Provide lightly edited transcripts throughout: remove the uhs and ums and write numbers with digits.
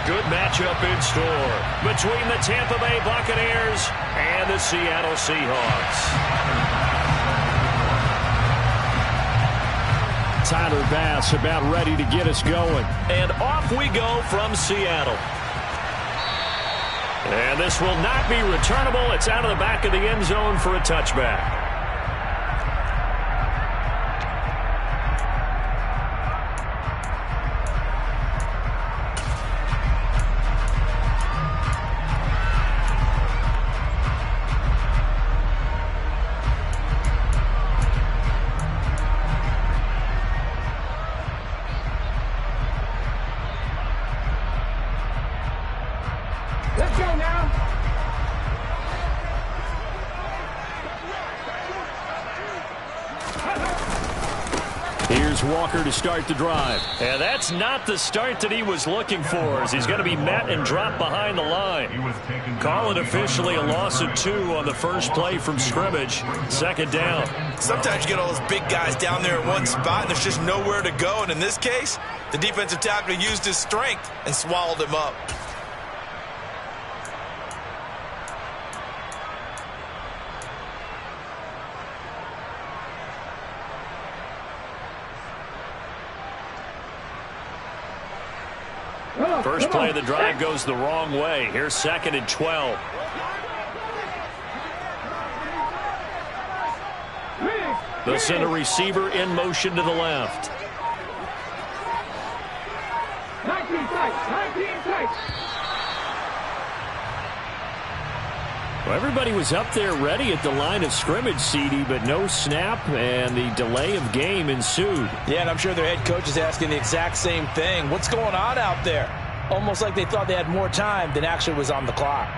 good matchup in store between the Tampa Bay Buccaneers and the Seattle Seahawks. Tyler Bass about ready to get us going. And off we go from Seattle. And this will not be returnable. It's out of the back of the end zone for a touchback. Let's go now. Here's Walker to start the drive. And that's not the start that he was looking for, as he's going to be met and dropped behind the line. Call it officially a loss of 2 on the first play from scrimmage. Second down. Sometimes you get all those big guys down there in one spot, and there's just nowhere to go. And in this case, the defensive tackle used his strength and swallowed him up. First play of the drive goes the wrong way. Here's 2nd and 12. They'll send a receiver in motion to the left. 19 tight. Well, everybody was up there ready at the line of scrimmage, CD, but no snap, and the delay of game ensued. Yeah, and I'm sure their head coach is asking the exact same thing. What's going on out there? Almost like they thought they had more time than actually was on the clock.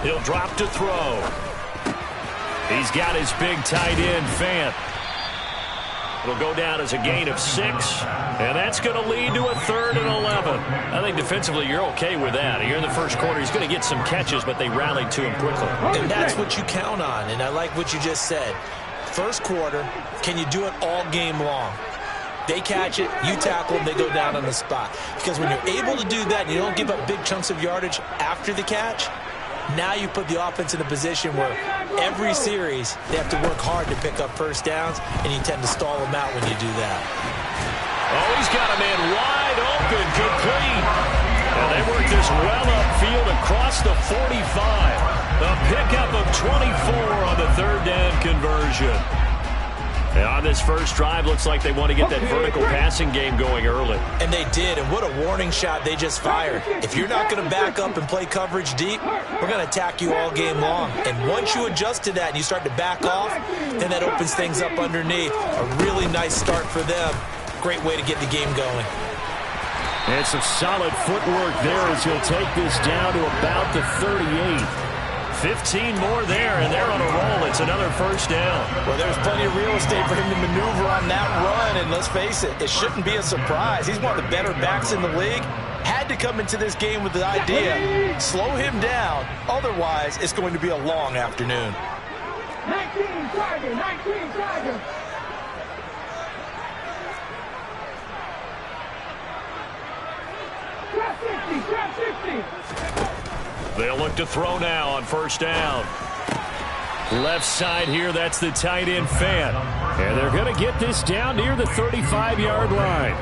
He'll drop to throw. He's got his big tight end, Fant. It'll go down as a gain of 6, and that's going to lead to a 3rd and 11. I think defensively you're okay with that. Here in the first quarter, he's going to get some catches, but they rallied to him quickly. And that's what you count on, and I like what you just said. First quarter, can you do it all game long? They catch it, you tackle them, they go down on the spot. Because when you're able to do that and you don't give up big chunks of yardage after the catch, now you put the offense in a position where every series they have to work hard to pick up first downs, and you tend to stall them out when you do that. Oh, he's got a man wide open, complete. And they work this well upfield across the 45. A pickup of 24 on the 3rd down conversion. And on this first drive, looks like they want to get that vertical passing game going early. And they did, and what a warning shot they just fired. If you're not going to back up and play coverage deep, we're going to attack you all game long. And once you adjust to that and you start to back off, then that opens things up underneath. A really nice start for them. Great way to get the game going. And some solid footwork there as he'll take this down to about the 38. 15 more there, and they're on a roll. It's another first down. Well, there's plenty of real estate for him to maneuver on that run, and let's face it, it shouldn't be a surprise. He's one of the better backs in the league. Had to come into this game with the idea, slow him down, otherwise it's going to be a long afternoon. 19 Tiger. Trap 60. They'll look to throw now on first down. Left side here, that's the tight end, Fant. And they're going to get this down near the 35-yard line.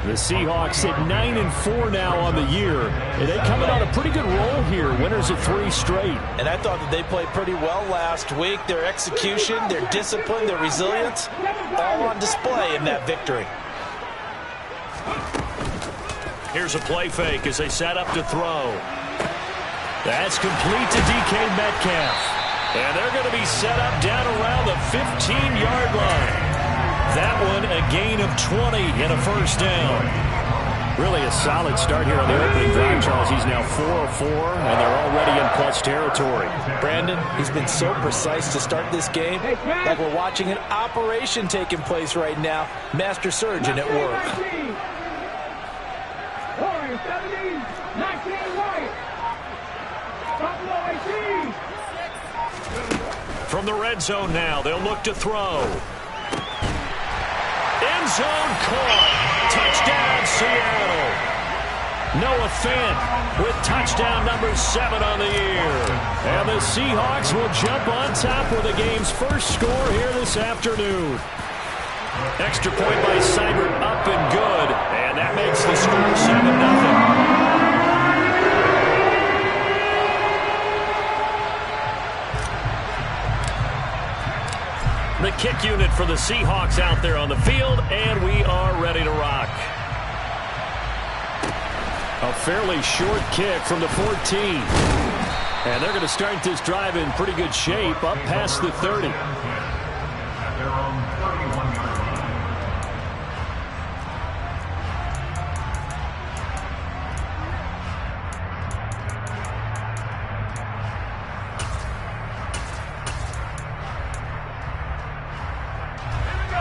The Seahawks at 9-4 now on the year. And they coming on a pretty good roll here. Winners of 3 straight. And I thought that they played pretty well last week. Their execution, their discipline, their resilience, all on display in that victory. Here's a play fake as they set up to throw. That's complete to DK Metcalf. And they're going to be set up down around the 15-yard line. That one a gain of 20 and a first down. Really a solid start here on the opening drive, Charles. He's now 4 of 4, and they're already in plus territory. Brandon, he's been so precise to start this game, like we're watching an operation taking place right now. Master surgeon at work. 70, 19 right. Buffalo 18. From the red zone now, they'll look to throw. End zone caught. Touchdown, Seattle. Noah Fant with touchdown number 7 on the year. And the Seahawks will jump on top with the game's first score here this afternoon. Extra point by Seibert up and good. And that makes the score 7-0. The kick unit for the Seahawks out there on the field, and we are ready to rock. A fairly short kick from the 14. And they're going to start this drive in pretty good shape, up past the 30.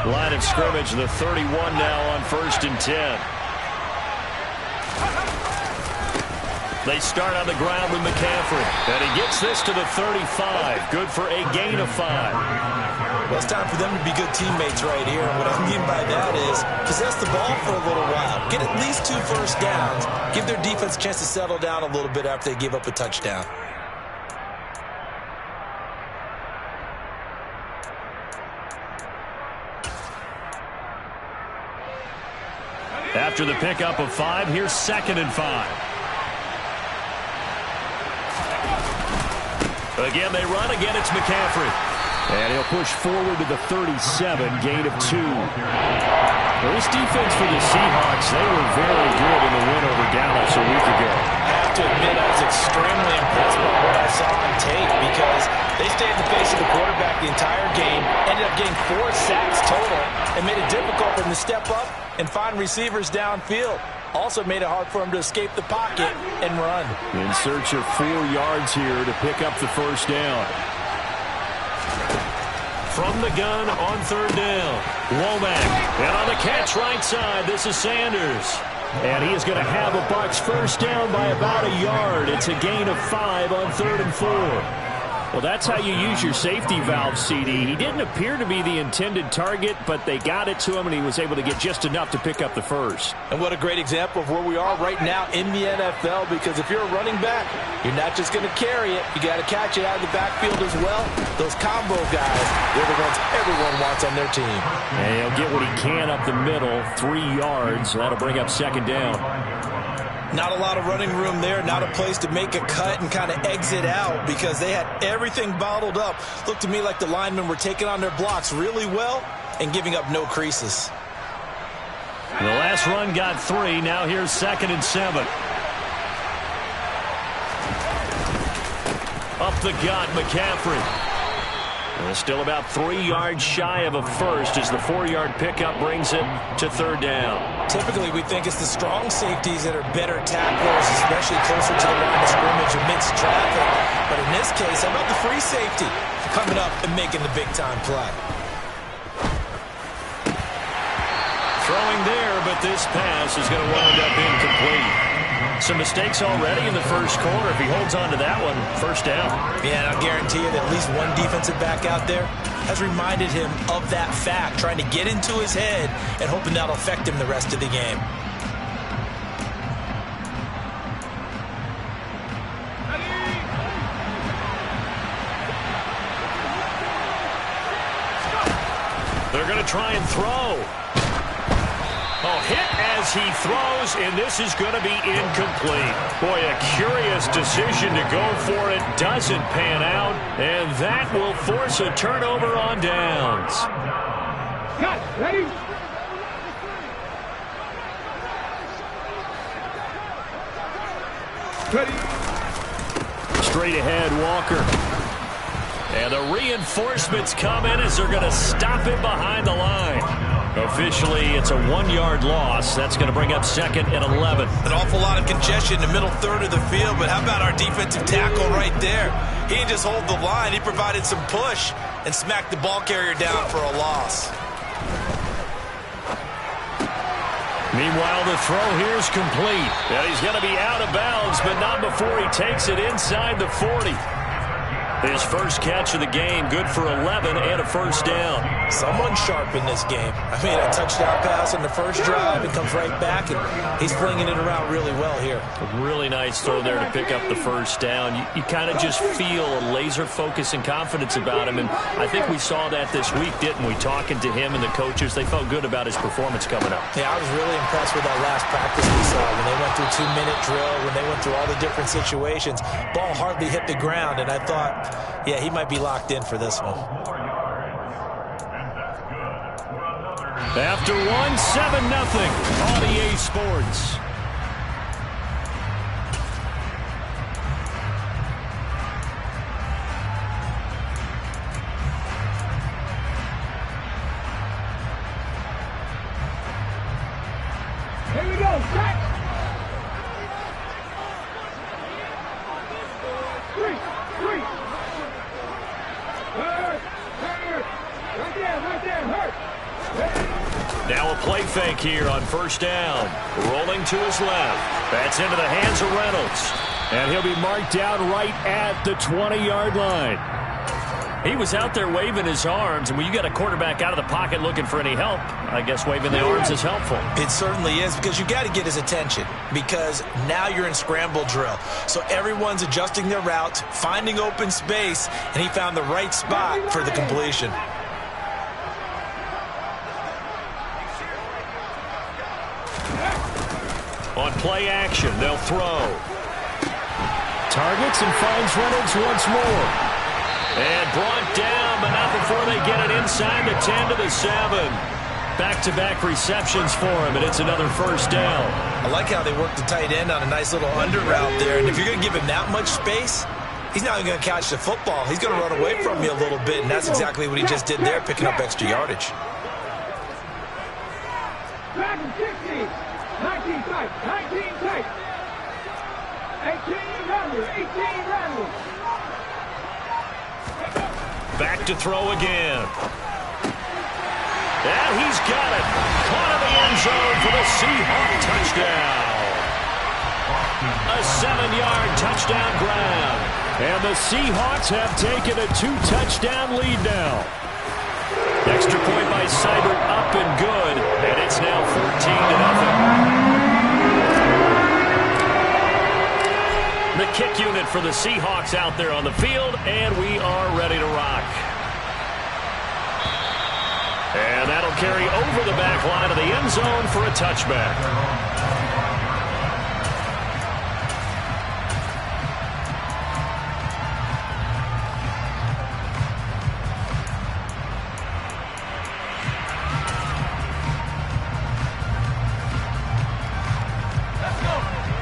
Line of scrimmage, the 31 now on 1st and 10. They start on the ground with McCaffrey. And he gets this to the 35. Good for a gain of 5. Well, it's time for them to be good teammates right here. And what I mean by that is possess the ball for a little while. Get at least 2 first downs. Give their defense a chance to settle down a little bit after they give up a touchdown. After the pickup of 5, here's 2nd and 5. Again, they run. Again, it's McCaffrey. And he'll push forward to the 37, gain of 2. Well, this defense for the Seahawks, they were very good in the win over Dallas a week ago. I have to admit, I was extremely impressed by what I saw on tape because they stayed in the face of the quarterback the entire game, ended up getting 4 sacks total, and made it difficult for them to step up and find receivers downfield. Also made it hard for him to escape the pocket and run. In search of 4 yards here to pick up the first down. From the gun on 3rd down. Womack. And on the catch right side, this is Sanders. And he is going to have a Bucs first down by about a yard. It's a gain of 5 on 3rd and 4. Well, that's how you use your safety valve, CD. He didn't appear to be the intended target, but they got it to him, and he was able to get just enough to pick up the first. And what a great example of where we are right now in the NFL, because if you're a running back, you're not just going to carry it. You got to catch it out of the backfield as well. Those combo guys, they're the ones everyone wants on their team. And he'll get what he can up the middle, 3 yards. That'll bring up 2nd down. Not a lot of running room there, not a place to make a cut and kind of exit out because they had everything bottled up. Looked to me like the linemen were taking on their blocks really well and giving up no creases. The last run got 3. Now here's 2nd and 7. Up the gut, McCaffrey. And still about 3 yards shy of a first as the 4-yard pickup brings it to 3rd down. Typically, we think it's the strong safeties that are better tacklers, especially closer to the line of scrimmage amidst traffic. But in this case, how about the free safety coming up and making the big-time play? Throwing there, but this pass is going to wind up incomplete. Some mistakes already in the first quarter. If he holds on to that one, first down. Yeah, and I'll guarantee you that at least one defensive back out there has reminded him of that fact, trying to get into his head and hoping that'll affect him the rest of the game. They're going to try and throw. Oh, hit as he throws, and this is going to be incomplete. Boy, a curious decision to go for it. Doesn't pan out, and that will force a turnover on downs. Cut. Ready? Ready. Straight ahead, Walker. And the reinforcements come in as they're going to stop him behind the line. Officially, it's a 1-yard loss. That's going to bring up 2nd and 11. An awful lot of congestion in the middle third of the field, but how about our defensive tackle right there? He didn't just hold the line. He provided some push and smacked the ball carrier down for a loss. Meanwhile, the throw here is complete. And he's going to be out of bounds, but not before he takes it inside the 40. His first catch of the game, good for 11 and a first down. Someone sharp in this game. I mean, a touchdown pass on the first drive. It comes right back, and he's flinging it around really well here. A really nice throw there to pick up the first down. You kind of just feel a laser focus and confidence about him, and I think we saw that this week, didn't we? Talking to him and the coaches, they felt good about his performance coming up. Yeah, I was really impressed with that last practice we saw when they went through 2-minute drill, when they went through all the different situations. Ball hardly hit the ground, and I thought, yeah, he might be locked in for this one. After 1, 7-0 on EA Sports. Here we go, set. 3. Right there, hurt. Now a play fake here on first down. Rolling to his left. That's into the hands of Reynolds. And he'll be marked down right at the 20-yard line. He was out there waving his arms, and when you got a quarterback out of the pocket looking for any help, I guess waving the arms is helpful. It certainly is, because you got to get his attention, because now you're in scramble drill. So everyone's adjusting their routes, finding open space, and he found the right spot for the completion. On play action, they'll throw. Targets and finds Reynolds once more. And brought down, but not before they get it inside the 10 to the 7. Back-to-back receptions for him, and it's another first down. I like how they work the tight end on a nice little under route there. And if you're going to give him that much space, he's not even going to catch the football. He's going to run away from you a little bit, and that's exactly what he just did there, picking up extra yardage. Back and 16. 19 tight. 19 tight. 18 runners. 18 runners. Back to throw again. And he's got it. Caught in the end zone for the Seahawk touchdown. A 7-yard touchdown grab. And the Seahawks have taken a 2-touchdown lead now. Extra point by Seibert up and good. And it's now 14-0. The kick unit for the Seahawks out there on the field, and we are ready to rock. And that'll carry over the back line of the end zone for a touchback.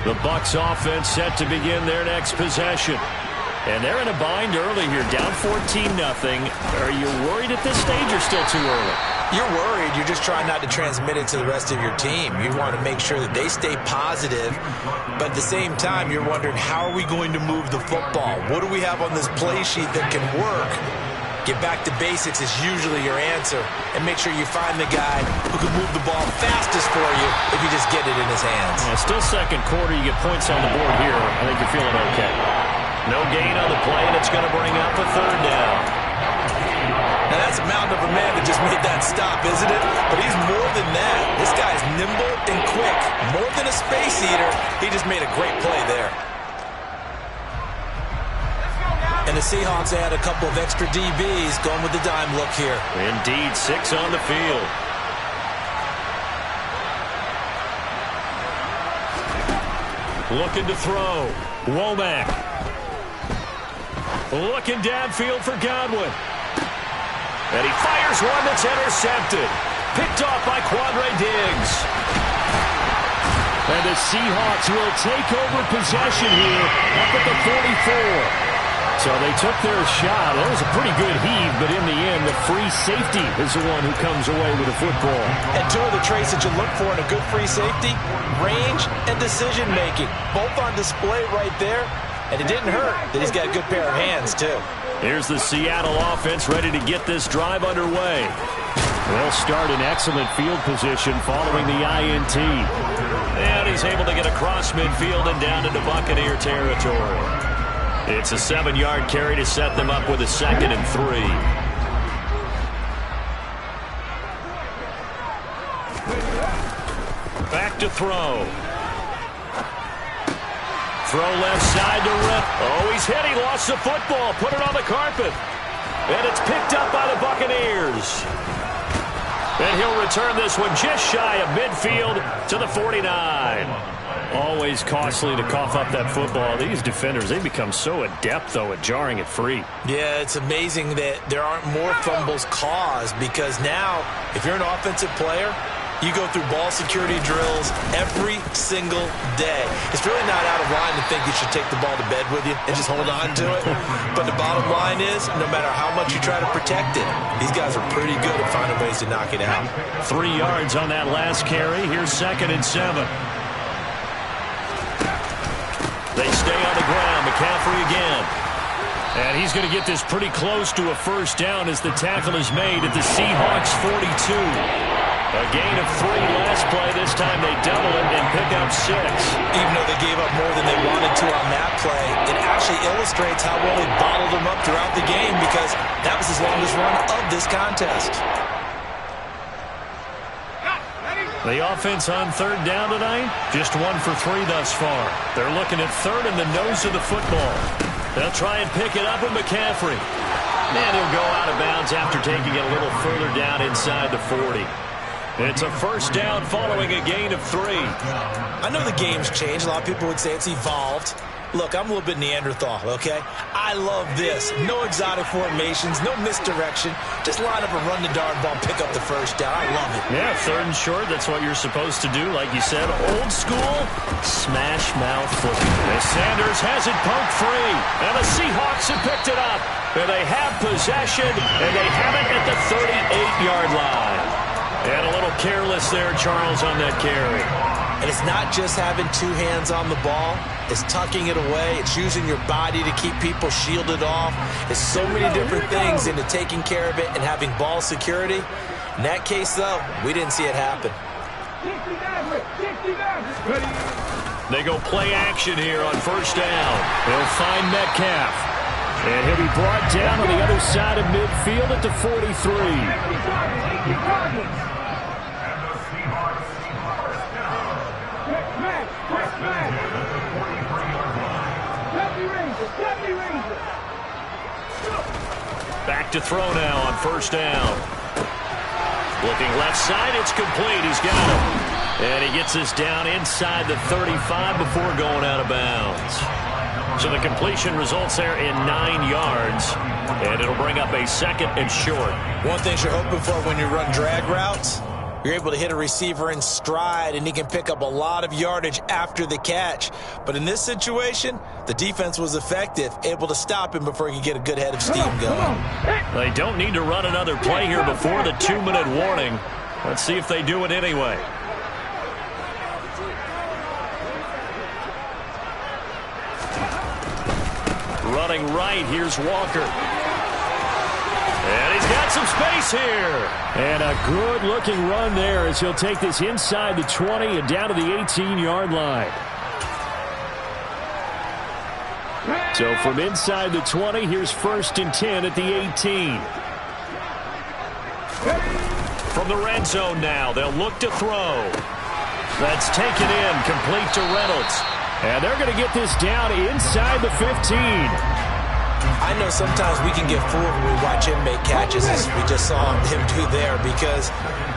The Bucs offense set to begin their next possession. And they're in a bind early here, down 14-0. Are you worried at this stage or still too early? You're worried. You're just trying not to transmit it to the rest of your team. You want to make sure that they stay positive, but at the same time, you're wondering, how are we going to move the football? What do we have on this play sheet that can work? Get back to basics is usually your answer, and make sure you find the guy who can move the ball fastest for you if you just get it in his hands. Still second quarter, you get points on the board here. I think you're feeling okay. No gain on the play, and it's going to bring up a third down. Now that's a mountain of a man that just made that stop, isn't it? But he's more than that. This guy's nimble and quick. More than a space eater, he just made a great play there. And the Seahawks add a couple of extra DBs going with the dime look here. Indeed, 6 on the field. Looking to throw. Womack. Looking downfield for Godwin. And he fires one that's intercepted. Picked off by Quandre Diggs. And the Seahawks will take over possession here up at the 44. So they took their shot. That was a pretty good heave, but in the end, the free safety is the one who comes away with the football. And two of the traits that you look for in a good free safety, range and decision-making. Both on display right there, and it didn't hurt that he's got a good pair of hands, too. Here's the Seattle offense ready to get this drive underway. They'll start in excellent field position following the INT. And he's able to get across midfield and down into Buccaneer territory. It's a 7-yard carry to set them up with a 2nd and 3. Back to throw. Throw left side to Rip. Oh, he's hit. He lost the football. Put it on the carpet. And it's picked up by the Buccaneers. And he'll return this one just shy of midfield to the 49. Always costly to cough up that football. These defenders, they become so adept, though, at jarring it free. Yeah, it's amazing that there aren't more fumbles caused because now, if you're an offensive player, you go through ball security drills every single day. It's really not out of line to think you should take the ball to bed with you and just hold on to it. But the bottom line is, no matter how much you try to protect it, these guys are pretty good at finding ways to knock it out. 3 yards on that last carry. Here's 2nd and 7. They stay on the ground. McCaffrey again. And he's going to get this pretty close to a first down as the tackle is made at the Seahawks 42. A gain of 3 last play. This time they double it and pick up 6. Even though they gave up more than they wanted to on that play, it actually illustrates how well they bottled them up throughout the game because that was his longest run of this contest. The offense on 3rd down tonight, just 1 for 3 thus far. They're looking at 3rd in the nose of the football. They'll try and pick it up with McCaffrey. And he'll go out of bounds after taking it a little further down inside the 40. It's a first down following a gain of 3. I know the game's changed. A lot of people would say it's evolved. Look, I'm a little bit Neanderthal, okay? I love this. No exotic formations, no misdirection. Just line up and run the darn ball, pick up the first down. I love it. Yeah, 3rd and short, that's what you're supposed to do. Like you said, old school, smash mouth football. And Sanders has it poked free. And the Seahawks have picked it up. And they have possession, and they have it at the 38-yard line. And a little careless there, Charles, on that carry. And it's not just having 2 hands on the ball. It's tucking it away. It's using your body to keep people shielded off. It's so many different things into taking care of it and having ball security. In that case, though, we didn't see it happen. They go play action here on first down. They'll find Metcalf. And he'll be brought down on the other side of midfield at the 43. Back to throw now on first down. Looking left side, it's complete. He's got it. And he gets us down inside the 35 before going out of bounds. So the completion results there in 9 yards. And it'll bring up a 2nd and short. One thing you're hoping for when you run drag routes, you're able to hit a receiver in stride, and he can pick up a lot of yardage after the catch. But in this situation, the defense was effective, able to stop him before he could get a good head of steam going. They don't need to run another play here before the 2-minute warning. Let's see if they do it anyway. Running right, here's Walker. And he's got some space here. And a good-looking run there as he'll take this inside the 20 and down to the 18-yard line. So from inside the 20, here's 1st and 10 at the 18. From the red zone now, they'll look to throw. That's taken in, complete to Reynolds. And they're going to get this down inside the 15. I know sometimes we can get fooled when we watch him make catches, as we just saw him do there, because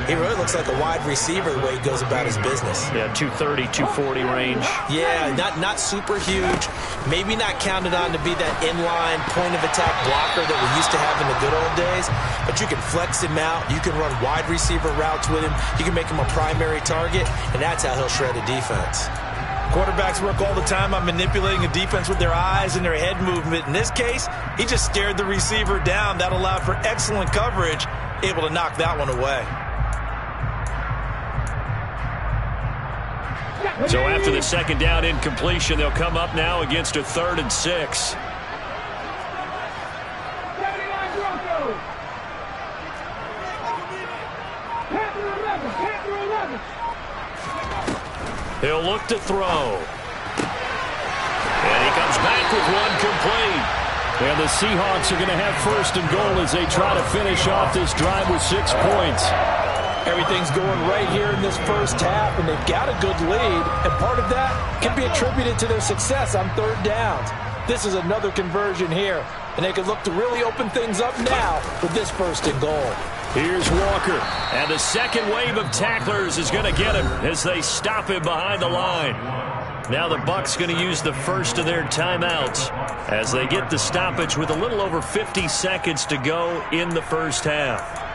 he really looks like a wide receiver the way he goes about his business. Yeah, 230, 240 range. Yeah, not super huge. Maybe not counted on to be that inline point-of-attack blocker that we used to have in the good old days, but you can flex him out. You can run wide receiver routes with him. You can make him a primary target, and that's how he'll shred a defense. Quarterbacks work all the time on manipulating a defense with their eyes and their head movement. In this case, he just stared the receiver down. That allowed for excellent coverage, able to knock that one away. So after the second down incompletion, they'll come up now against a 3rd and 6. He'll look to throw. And he comes back with one complete. And the Seahawks are going to have 1st and goal as they try to finish off this drive with 6 points. Everything's going right here in this first half, and they've got a good lead, and part of that can be attributed to their success on 3rd downs. This is another conversion here, and they can look to really open things up now with this 1st and goal. Here's Walker, and the second wave of tacklers is going to get him as they stop him behind the line. Now the Bucs going to use the first of their timeouts as they get the stoppage with a little over 50 seconds to go in the first half.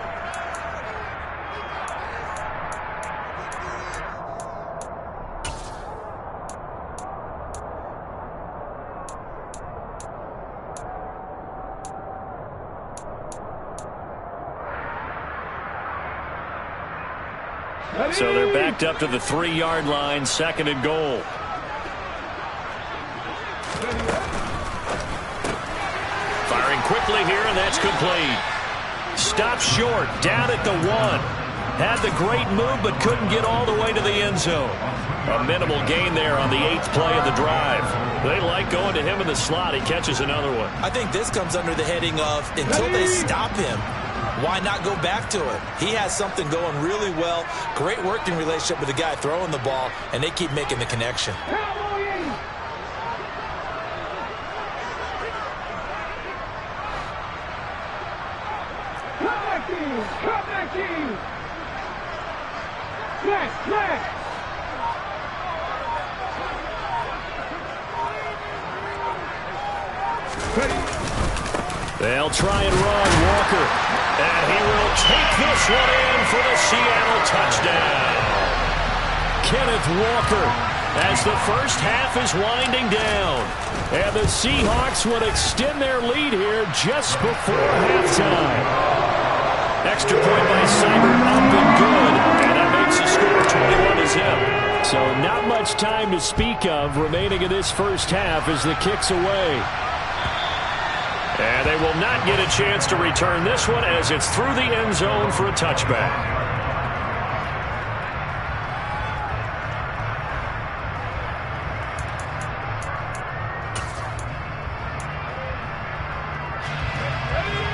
So they're backed up to the 3-yard line, 2nd and goal. Firing quickly here, and that's complete. Stopped short, down at the 1. Had the great move, but couldn't get all the way to the end zone. A minimal gain there on the 8th play of the drive. They like going to him in the slot. He catches another one. I think this comes under the heading of until they stop him, why not go back to it? He has something going really well. Great working relationship with the guy throwing the ball, and they keep making the connection. They'll try and run Walker. And he will take this one in for the Seattle touchdown. Kenneth Walker as the first half is winding down. And the Seahawks will extend their lead here just before halftime. Extra point by Seibert up and good. And that makes the score 21-0. So not much time to speak of remaining in this first half as the kick's away. And they will not get a chance to return this one as it's through the end zone for a touchback.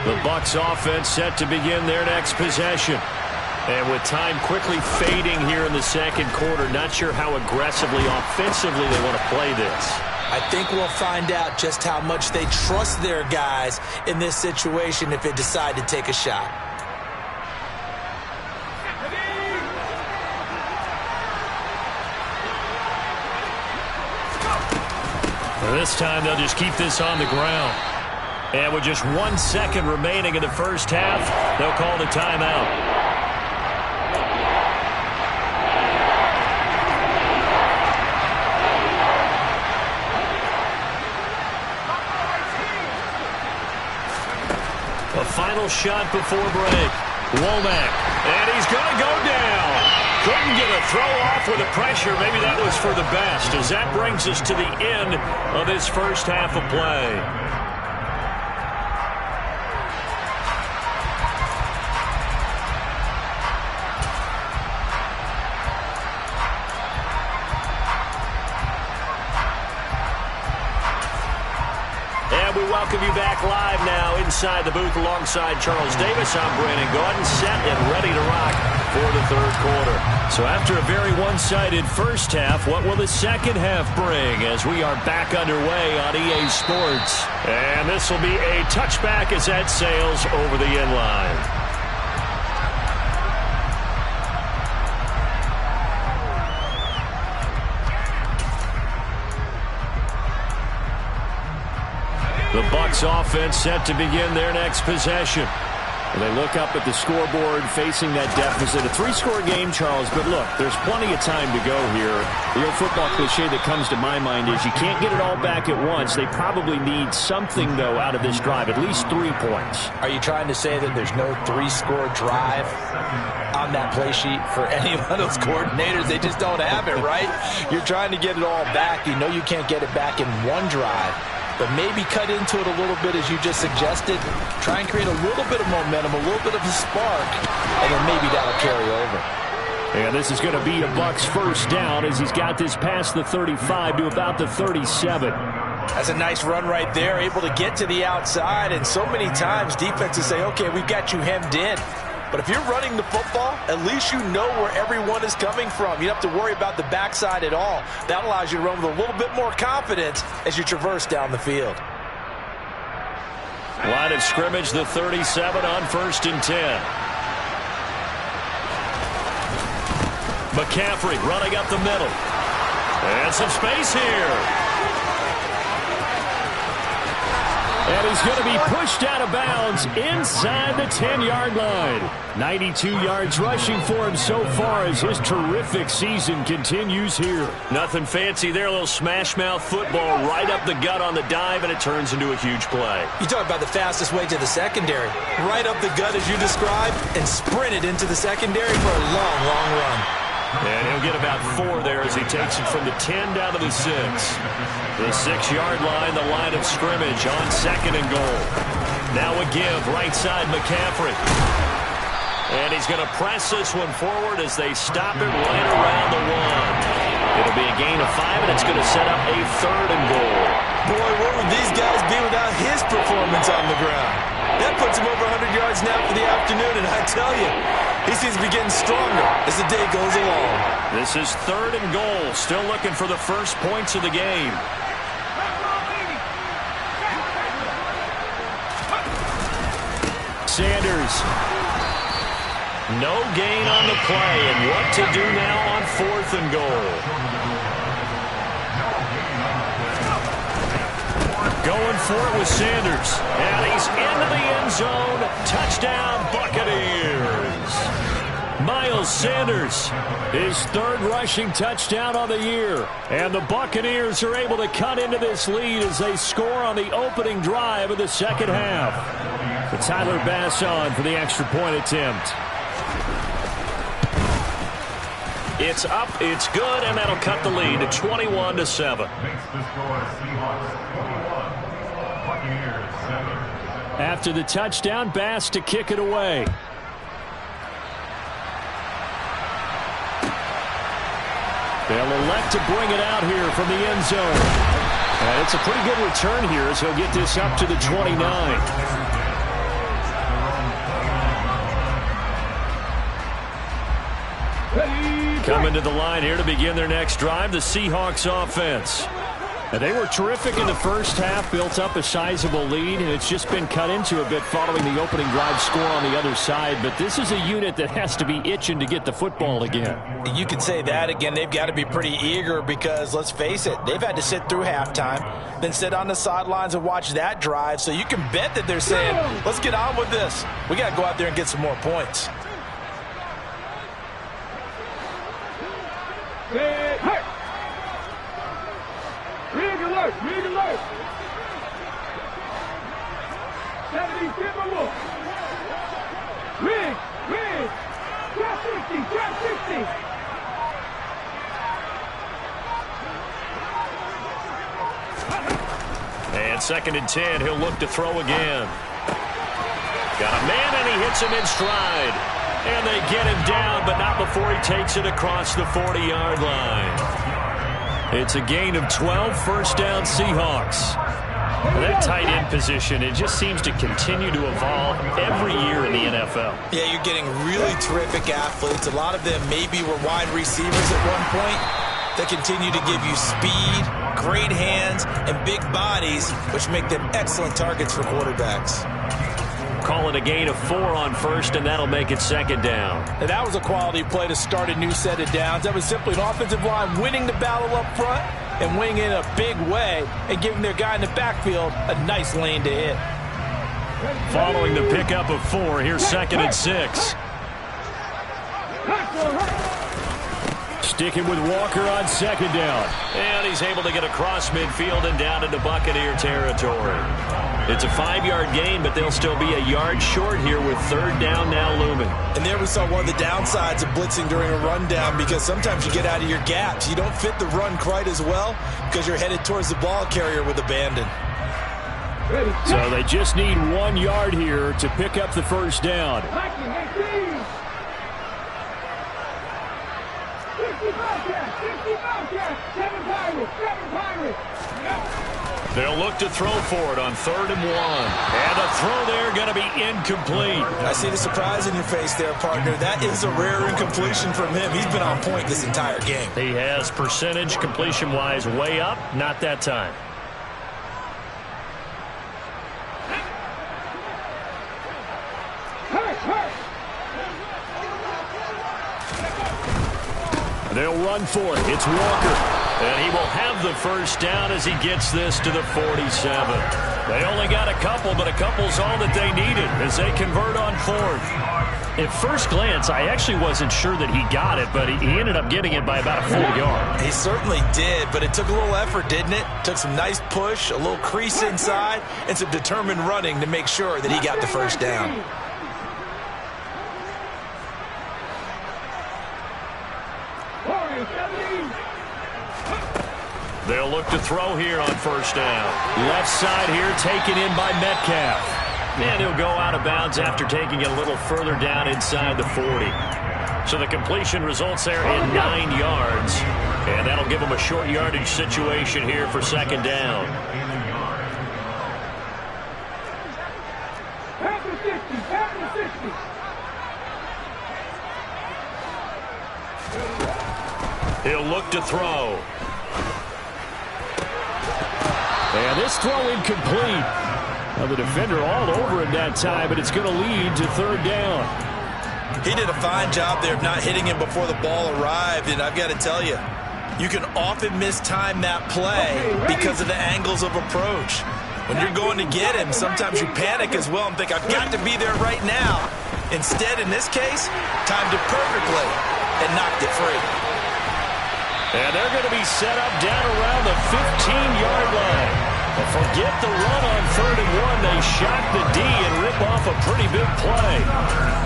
The Bucs offense set to begin their next possession. And with time quickly fading here in the second quarter, not sure how aggressively, offensively they want to play this. I think we'll find out just how much they trust their guys in this situation if they decide to take a shot. This time they'll just keep this on the ground. And with just 1 second remaining in the first half, they'll call the timeout. A final shot before break. Womack. And he's going to go down. Couldn't get a throw off with the pressure. Maybe that was for the best, as that brings us to the end of this first half of play. We welcome you back live now inside the booth alongside Charles Davis. I'm Brandon Gaudin, set and ready to rock for the third quarter. So after a very one-sided first half, what will the second half bring as we are back underway on EA Sports? And this will be a touchback as that sails over the end line. The Bucs offense set to begin their next possession. They look up at the scoreboard facing that deficit. A 3-score game, Charles, but look, there's plenty of time to go here. The old football cliche that comes to my mind is you can't get it all back at once. They probably need something, though, out of this drive, at least 3 points. Are you trying to say that there's no 3-score drive on that play sheet for any one of those coordinators? They just don't have it, right? You're trying to get it all back. You know you can't get it back in one drive. But maybe cut into it a little bit, as you just suggested. Try and create a little bit of momentum, a little bit of a spark, and then maybe that'll carry over. And this is going to be a Bucs first down as he's got this past the 35 to about the 37. That's a nice run right there, able to get to the outside. And so many times defenses say, okay, we've got you hemmed in. But if you're running the football, at least you know where everyone is coming from. You don't have to worry about the backside at all. That allows you to run with a little bit more confidence as you traverse down the field. Line of scrimmage, the 37 on 1st and 10. McCaffrey running up the middle. And some space here. And he's going to be pushed out of bounds inside the 10-yard line. 92 yards rushing for him so far as his terrific season continues here. Nothing fancy there. A little smash-mouth football right up the gut on the dive, and it turns into a huge play. You talk about the fastest way to the secondary. Right up the gut as you described, and sprinted into the secondary for a long, long run. And he'll get about 4 there as he takes it from the 10 down to the 6. The 6-yard line, the line of scrimmage on 2nd and goal. Now a give, right side McCaffrey. And he's going to press this one forward as they stop it right around the 1. It'll be a gain of 5, and it's going to set up a 3rd and goal. Boy, where would these guys be without his performance on the ground? That puts him over 100 yards now for the afternoon, and I tell you, he seems to be getting stronger as the day goes along. This is 3rd and goal. Still looking for the first points of the game. Sanders. No gain on the play, and what to do now on 4th and goal. Going for it with Sanders. And he's into the end zone. Touchdown, Buccaneers. Miles Sanders, his 3rd rushing touchdown on the year. And the Buccaneers are able to cut into this lead as they score on the opening drive of the second half. But Tyler Bass on for the extra point attempt. It's up, it's good, and that'll cut the lead to 21-7. After the touchdown, Bass to kick it away. They'll elect to bring it out here from the end zone. And it's a pretty good return here as he'll get this up to the 29. Coming to the line here to begin their next drive, the Seahawks offense. And they were terrific in the first half, built up a sizable lead, and it's just been cut into a bit following the opening drive score on the other side. But this is a unit that has to be itching to get the football again. You could say that again. They've got to be pretty eager because, let's face it, they've had to sit through halftime, then sit on the sidelines and watch that drive. So you can bet that they're saying, let's get on with this. We got to go out there and get some more points. Hey! Rig alert! Rig alert! 70 Timberwolves! Rig! Rig! Drop 60! Drop 60! And 2nd and 10, he'll look to throw again. Got a man, and he hits him in stride. And they get him down, but not before he takes it across the 40-yard line. It's a gain of 12, first down Seahawks. And that tight end position, it just seems to continue to evolve every year in the NFL. Yeah, you're getting really terrific athletes. A lot of them maybe were wide receivers at one point. They continue to give you speed, great hands, and big bodies, which make them excellent targets for quarterbacks. Call it a gain of 4 on first, and that'll make it 2nd down. And that was a quality play to start a new set of downs. That was simply an offensive line winning the battle up front and winning in a big way and giving their guy in the backfield a nice lane to hit. Following the pickup of 4, here's 2nd and 6. Sticking with Walker on 2nd down. And he's able to get across midfield and down into Buccaneer territory. It's a 5-yard gain, but they'll still be a yard short here with 3rd down now looming. And there we saw one of the downsides of blitzing during a rundown, because sometimes you get out of your gaps. You don't fit the run quite as well because you're headed towards the ball carrier with abandon. So they just need 1 yard here to pick up the 1st down. They'll look to throw for it on 3rd and 1. And the throw there going to be incomplete. I see the surprise in your face there, partner. That is a rare incompletion from him. He's been on point this entire game. He has percentage completion-wise way up. Not that time. They'll run for it. It's Walker. And he will have the 1st down as he gets this to the 47. They only got a couple, but a couple's all that they needed as they convert on 4th. At first glance, I actually wasn't sure that he got it, but he ended up getting it by about a full yard. He certainly did, but it took a little effort, didn't it? Took some nice push, a little crease inside, and some determined running to make sure that he got the 1st down. They'll look to throw here on 1st down. Left side here taken in by Metcalf. And he'll go out of bounds after taking it a little further down inside the 40. So the completion results there in 9 yards. And that'll give him a short yardage situation here for 2nd down. He'll look to throw. And this throw incomplete. Now the defender all over him that time, but it's going to lead to 3rd down. He did a fine job there of not hitting him before the ball arrived, and I've got to tell you, you can often mistime that play because of the angles of approach. When you're going to get him, sometimes you panic as well and think, I've got to be there right now. Instead, in this case, timed it perfectly and knocked it free. And they're going to be set up down around the 15-yard line. But forget the run on 3rd and 1. They shock the D and rip off a pretty big play.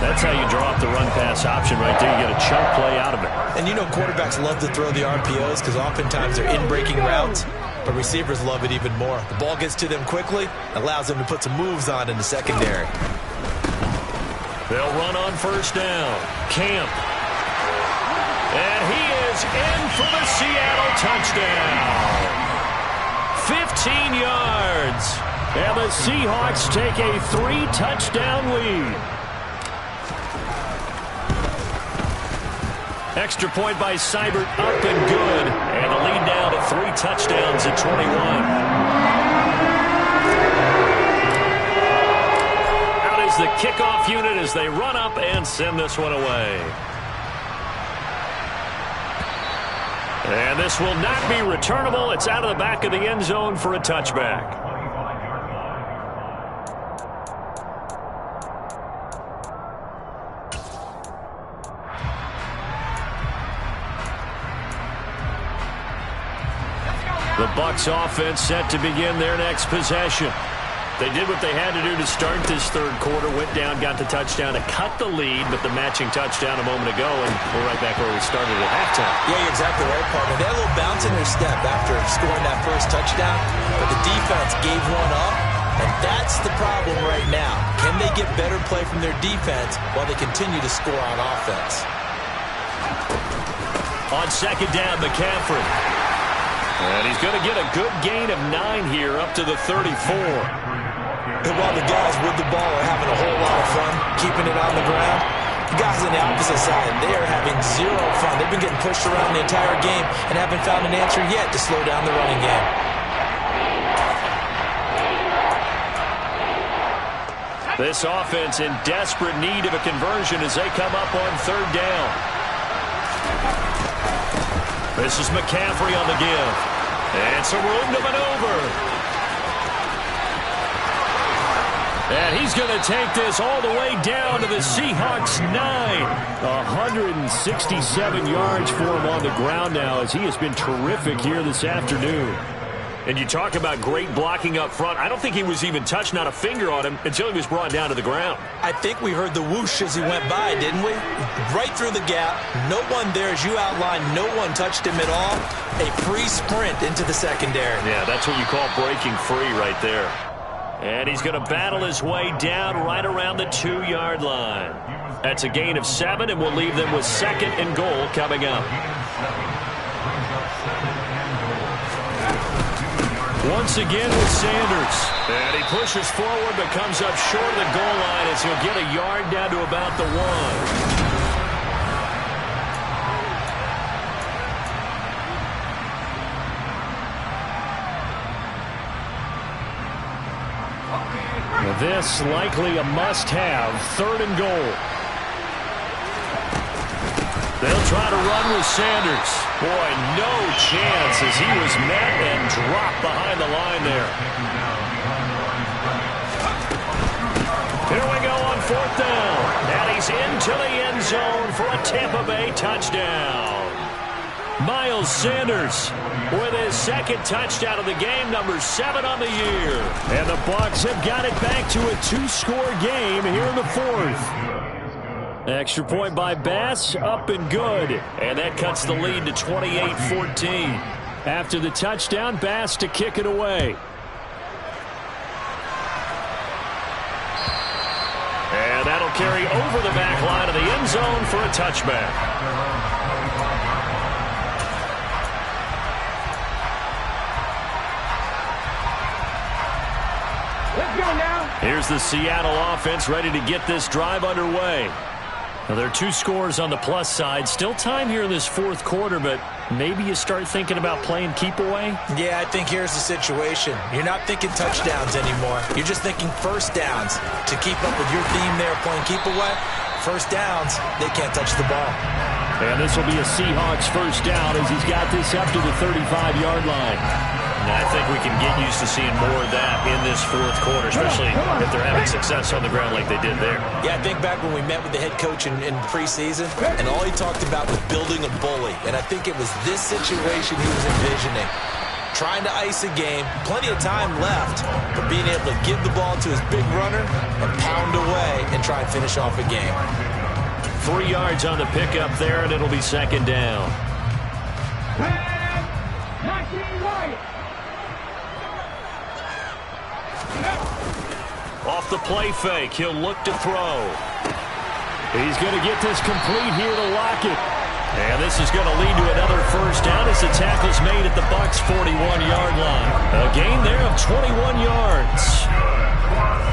That's how you draw up the run-pass option right there. You get a chunk play out of it. And you know quarterbacks love to throw the RPOs because oftentimes they're in-breaking routes, but receivers love it even more. The ball gets to them quickly, allows them to put some moves on in the secondary. They'll run on 1st down. Camp. And he is in for the Seattle touchdown. 15 yards. And the Seahawks take a 3-touchdown lead. Extra point by Seibert up and good. And the lead down to 3 touchdowns at 21. Out is the kickoff unit as they run up and send this one away. And this will not be returnable. It's out of the back of the end zone for a touchback. The Bucs offense set to begin their next possession. They did what they had to do to start this 3rd quarter. Went down, got the touchdown to cut the lead, but the matching touchdown a moment ago, and we're right back where we started at halftime. Yeah, you're exactly right, partner. They had a little bounce in their step after scoring that 1st touchdown, but the defense gave one up, and that's the problem right now. Can they get better play from their defense while they continue to score on offense? On 2nd down, McCaffrey. And he's going to get a good gain of 9 here up to the 34. And while the guys with the ball are having a whole lot of fun keeping it on the ground, the guys on the opposite side, they are having zero fun. They've been getting pushed around the entire game and haven't found an answer yet to slow down the running game. This offense in desperate need of a conversion as they come up on 3rd down. This is McCaffrey on the give. And some room to maneuver. And he's going to take this all the way down to the Seahawks 9. 167 yards for him on the ground now as he has been terrific here this afternoon. And you talk about great blocking up front. I don't think he was even touched, not a finger on him, until he was brought down to the ground. I think we heard the whoosh as he went by, didn't we? Right through the gap. No one there, as you outlined, no one touched him at all. A free sprint into the secondary. Yeah, that's what you call breaking free right there. And he's going to battle his way down right around the 2-yard line. That's a gain of 7, and we'll leave them with 2nd and goal coming up. Once again with Sanders. And he pushes forward but comes up short of the goal line as he'll get a yard down to about the 1. This likely a must-have. 3rd and goal. They'll try to run with Sanders. Boy, no chance as he was met and dropped behind the line there. Here we go on 4th down. And he's into the end zone for a Tampa Bay touchdown. Miles Sanders with his 2nd touchdown of the game, number 7 on the year. And the Bucs have got it back to a 2-score game here in the 4th. Extra point by Bass, up and good. And that cuts the lead to 28-14. After the touchdown, Bass to kick it away. And that'll carry over the back line of the end zone for a touchback. Let's go now. Here's the Seattle offense ready to get this drive underway. Now, there are 2 scores on the plus side. Still time here in this 4th quarter, but maybe you start thinking about playing keep away? Yeah, I think here's the situation. You're not thinking touchdowns anymore. You're just thinking first downs. To keep up with your theme there playing keep away, first downs, they can't touch the ball. And this will be a Seahawks first down as he's got this up to the 35-yard line. I think we can get used to seeing more of that in this 4th quarter, especially if they're having success on the ground like they did there. Yeah, I think back when we met with the head coach in preseason, and all he talked about was building a bully. And I think it was this situation he was envisioning. Trying to ice a game, plenty of time left, but being able to give the ball to his big runner and pound away and try and finish off a game. 3 yards on the pickup there, and it'll be 2nd down. 19 right. Off the play fake, he'll look to throw. He's going to get this complete here to Lockett. And this is going to lead to another first down as the tackle's made at the Bucs' 41-yard line. A gain there of 21 yards.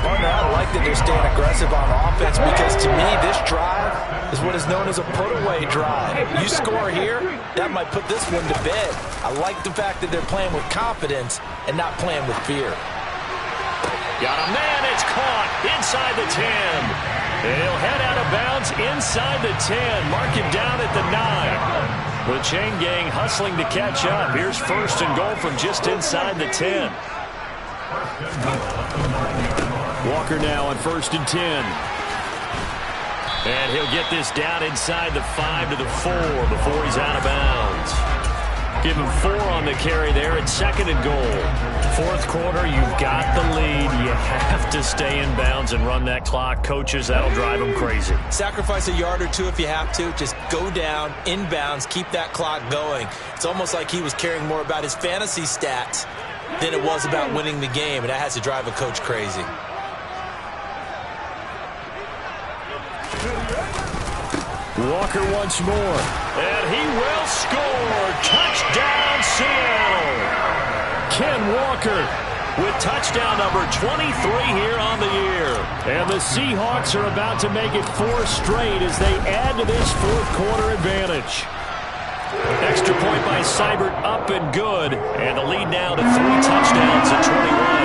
Partner, I like that they're staying aggressive on offense because to me this drive is what is known as a put-away drive. You score here, that might put this one to bed. I like the fact that they're playing with confidence and not playing with fear. Got a man, it's caught inside the 10. He'll head out of bounds inside the 10. Mark him down at the 9. The chain gang hustling to catch up. Here's 1st and goal from just inside the 10. Walker now on 1st and 10. And he'll get this down inside the 5 to the 4 before he's out of bounds. Give him 4 on the carry there at 2nd and goal. 4th quarter, you've got the lead. You have to stay in bounds and run that clock. Coaches, that'll drive them crazy. Sacrifice a yard or 2 if you have to. Just go down, in bounds, keep that clock going. It's almost like he was caring more about his fantasy stats than it was about winning the game, and that has to drive a coach crazy. Walker once more. And he will score. Touchdown, Seattle. Ken Walker with touchdown number 23 here on the year. And the Seahawks are about to make it 4 straight as they add to this 4th quarter advantage. Extra point by Seibert, up and good. And the lead now to 3 touchdowns at 21.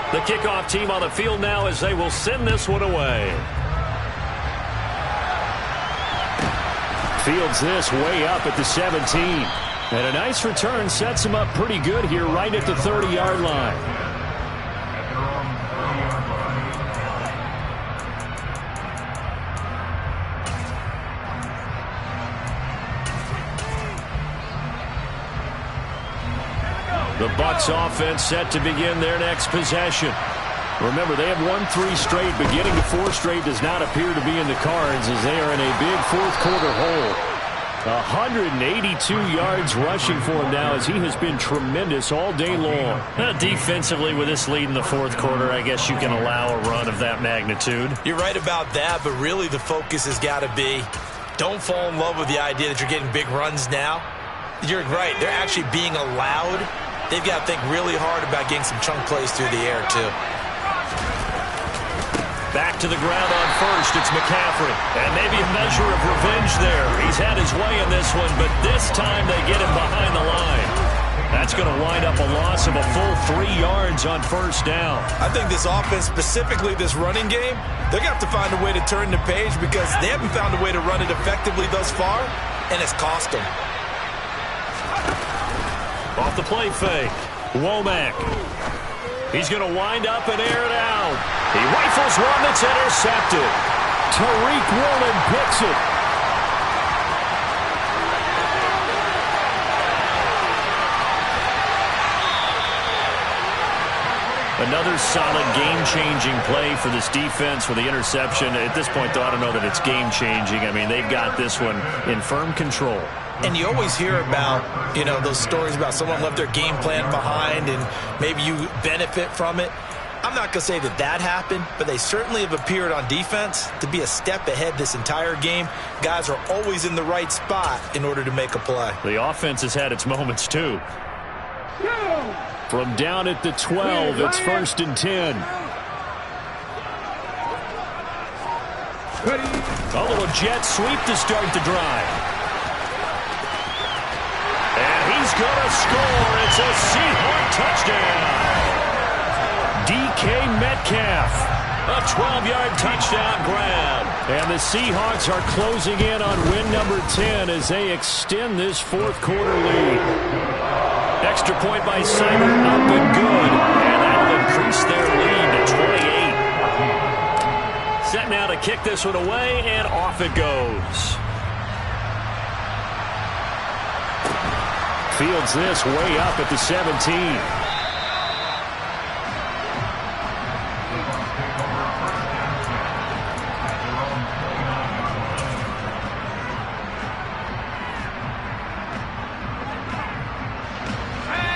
The kickoff team on the field now as they will send this one away. Fields this way up at the 17. And a nice return sets him up pretty good here right at the 30-yard line. The Bucs offense set to begin their next possession. Remember, they have won 3 straight, but getting to 4 straight does not appear to be in the cards as they are in a big fourth-quarter hole. 182 yards rushing for him now as he has been tremendous all day long. Defensively, with this lead in the fourth quarter, I guess you can allow a run of that magnitude. You're right about that, but really the focus has got to be don't fall in love with the idea that you're getting big runs now. You're right. They're actually being allowed. They've got to think really hard about getting some chunk plays through the air, too. Back to the ground on first. It's McCaffrey. And maybe a measure of revenge there. He's had his way in this one, but this time they get him behind the line. That's going to wind up a loss of a full 3 yards on first down. I think this offense, specifically this running game, they're going to have to find a way to turn the page because they haven't found a way to run it effectively thus far, and it's cost them. Off the play fake. Womack. He's going to wind up and air it out. He rifles one that's intercepted. Tariq Woolen picks it. Another solid game-changing play for this defense with the interception. At this point, though, I don't know that it's game-changing. I mean, they've got this one in firm control. And you always hear about, those stories about someone left their game plan behind and maybe you benefit from it. I'm not going to say that that happened, but they certainly have appeared on defense to be a step ahead this entire game. Guys are always in the right spot in order to make a play. The offense has had its moments, too. From down at the 12, it's 1st and 10. A little jet sweep to start the drive. And he's going to score. It's a Seahawk touchdown. DK Metcalf, a 12-yard touchdown grab. And the Seahawks are closing in on win number 10 as they extend this fourth-quarter lead. Extra point by Simon, up and good. And that'll increase their lead to 28. Set now to kick this one away, and off it goes. Fields this way up at the 17.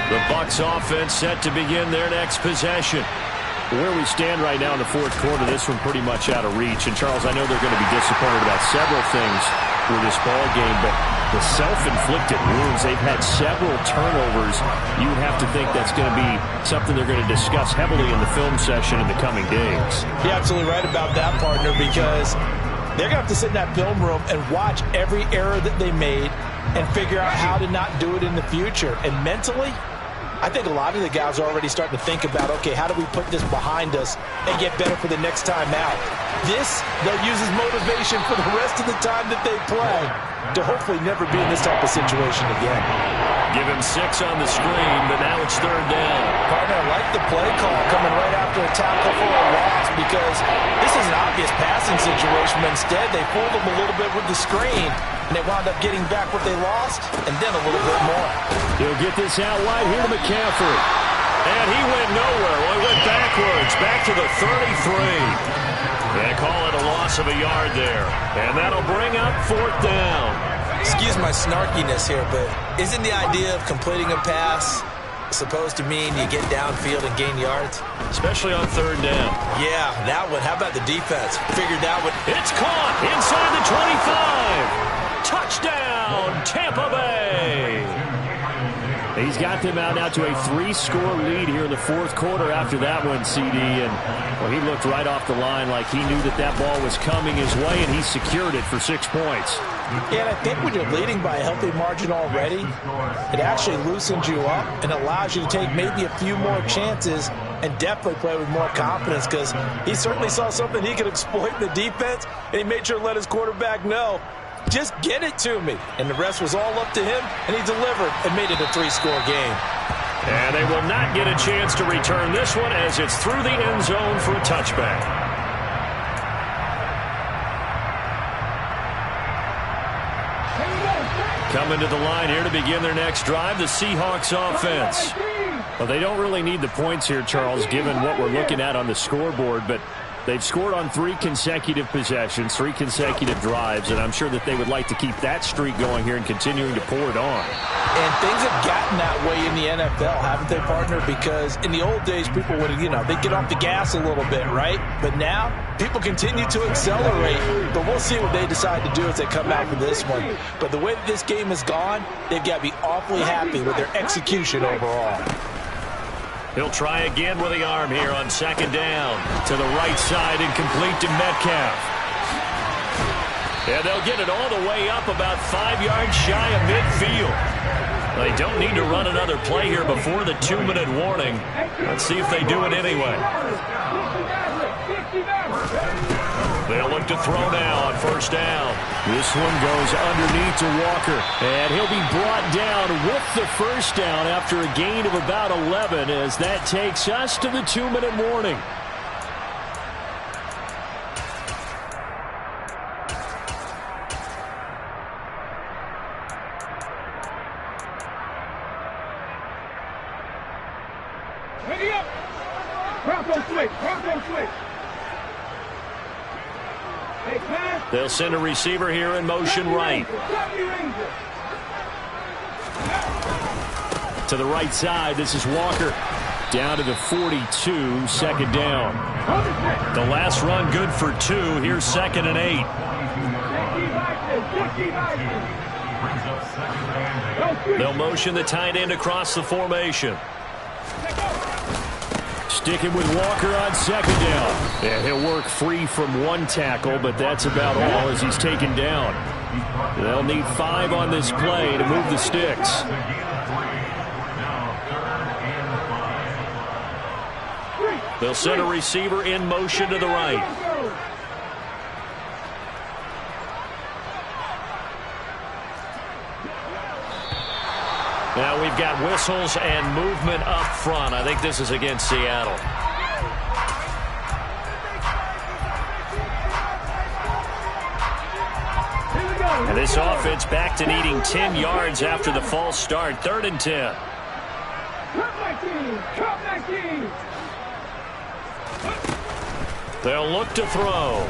The Bucs offense set to begin their next possession. Where we stand right now in the fourth quarter, this one pretty much out of reach. And, Charles, I know they're going to be disappointed about several things with this ball game, but the self-inflicted wounds, they've had several turnovers. You would have to think that's going to be something they're going to discuss heavily in the film session in the coming days. You're absolutely right about that, partner, because they're going to have to sit in that film room and watch every error that they made and figure out how to not do it in the future. And mentally, I think a lot of the guys are already starting to think about, okay, how do we put this behind us and get better for the next time out? This, they'll use as motivation for the rest of the time that they play to hopefully never be in this type of situation again. Give him 6 on the screen, but now it's 3rd down. Partner, I like the play call coming right after a tackle for a loss because this is an obvious passing situation, but instead they fooled them a little bit with the screen, and they wound up getting back what they lost and then a little bit more. He'll get this out wide here to McCaffrey. And he went nowhere. Well, he went backwards, back to the 33. They call it a loss of a yard there. And that'll bring up 4th down. Excuse my snarkiness here, but isn't the idea of completing a pass supposed to mean you get downfield and gain yards? Especially on 3rd down. Yeah, that one. How about the defense? Figured that one. It's caught inside the 25. Touchdown, Tampa Bay. He's got them out now to a 3-score lead here in the fourth quarter after that one, CD. And, well, he looked right off the line like he knew that that ball was coming his way, and he secured it for 6 points. Yeah, and I think when you're leading by a healthy margin already, it actually loosens you up and allows you to take maybe a few more chances and definitely play with more confidence because he certainly saw something he could exploit in the defense, and he made sure to let his quarterback know Just get it to me. And the rest was all up to him, and he delivered and made it a 3-score game. And they will not get a chance to return this one as it's through the end zone for a touchback. Coming to the line here to begin their next drive, the Seahawks offense. Well, they don't really need the points here, Charles, given what we're looking at on the scoreboard, but they've scored on 3 consecutive possessions, 3 consecutive drives, and I'm sure that they would like to keep that streak going here and continuing to pour it on. And things have gotten that way in the NFL, haven't they, partner? Because in the old days, people would, they'd get off the gas a little bit, right? But now, people continue to accelerate. But we'll see what they decide to do as they come back from this one. But the way that this game has gone, they've got to be awfully happy with their execution overall. He'll try again with the arm here on second down. To the right side and complete to Metcalf. And they'll get it all the way up about 5 yards shy of midfield. They don't need to run another play here before the 2-minute warning. Let's see if they do it anyway. They'll look to throw now on first down. This one goes underneath to Walker. And he'll be brought down with the first down after a gain of about 11 as that takes us to the 2-minute warning. Ready up. Bronco switch. Bronco switch. They'll send a receiver here in motion right. To the right side, this is Walker. Down to the 42, second down. The last run good for 2. Here's 2nd and 8. They'll motion the tight end across the formation. Sticking with Walker on second down. And he'll work free from 1 tackle, but that's about all as he's taken down. They'll need 5 on this play to move the sticks. They'll send a receiver in motion to the right. Now we've got whistles and movement up front. I think this is against Seattle. And this offense back to needing 10 yards after the false start. 3rd and 10. They'll look to throw.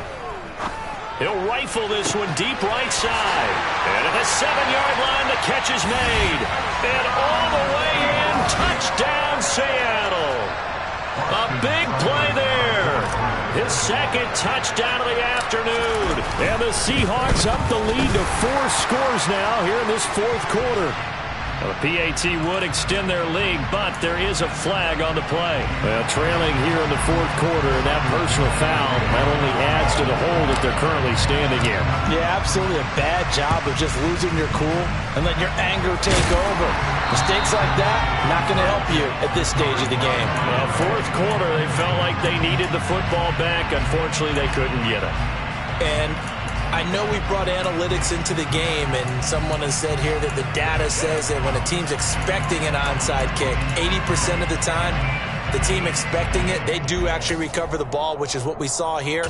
He'll rifle this one deep right side. And at the 7-yard line, the catch is made. And all the way in, touchdown Seattle. A big play there. His 2nd touchdown of the afternoon. And the Seahawks up the lead to 4 scores now here in this 4th quarter. The PAT would extend their lead, but there is a flag on the play. Well, trailing here in the 4th quarter, and that personal foul not only adds to the hole that they're currently standing in. Yeah, absolutely a bad job of just losing your cool and letting your anger take over. Mistakes like that, not going to help you at this stage of the game. Well, 4th quarter, they felt like they needed the football back. Unfortunately, they couldn't get it. And I know we brought analytics into the game, and someone has said here that the data says that when a team's expecting an onside kick, 80% of the time, the team expecting it, they do actually recover the ball, which is what we saw here.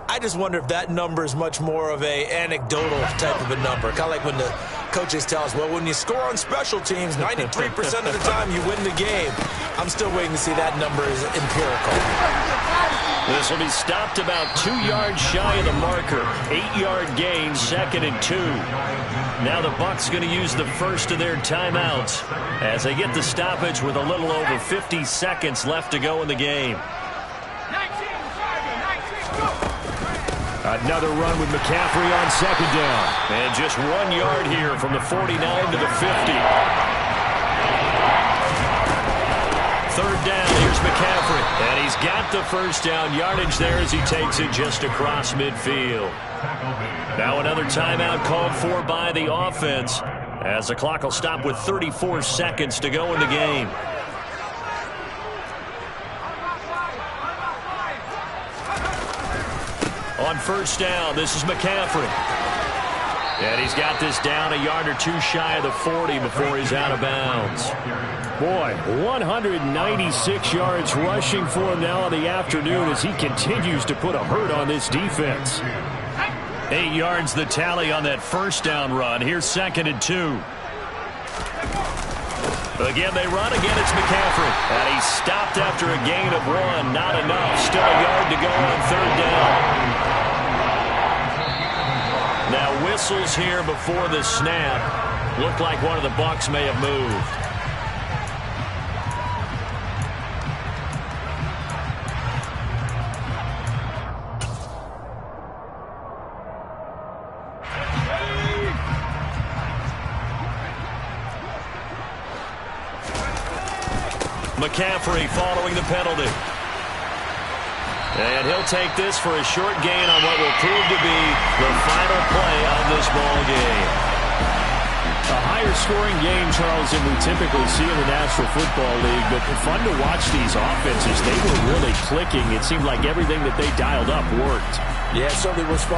I just wonder if that number is much more of a anecdotal type of a number. Kind of like when the coaches tell us, well, when you score on special teams, 93% of the time you win the game. I'm still waiting to see that number is empirical. This will be stopped about 2 yards shy of the marker. 8-yard gain, 2nd and 2. Now the Bucs going to use the first of their timeouts as they get the stoppage with a little over 50 seconds left to go in the game. Another run with McCaffrey on second down. And just 1 yard here from the 49 to the 50. 3rd down, here's McCaffrey. And he's got the first down yardage there as he takes it just across midfield. Now another timeout called for by the offense as the clock will stop with 34 seconds to go in the game. On first down, this is McCaffrey. And he's got this down a yard or two shy of the 40 before he's out of bounds. Boy, 196 yards rushing for him now in the afternoon as he continues to put a hurt on this defense. 8 yards the tally on that first down run. Here's 2nd and 2. Again, they run. Again, it's McCaffrey. And he's stopped after a gain of 1. Not enough. Still a yard to go on 3rd down. Now whistles here before the snap. Looked like one of the Bucs may have moved. McCaffrey following the penalty. And he'll take this for a short gain on what will prove to be the final play of this ball game. A higher scoring game, Charles, than we typically see in the National Football League, but fun to watch these offenses. They were really clicking. It seemed like everything that they dialed up worked. Yeah, it certainly was fun.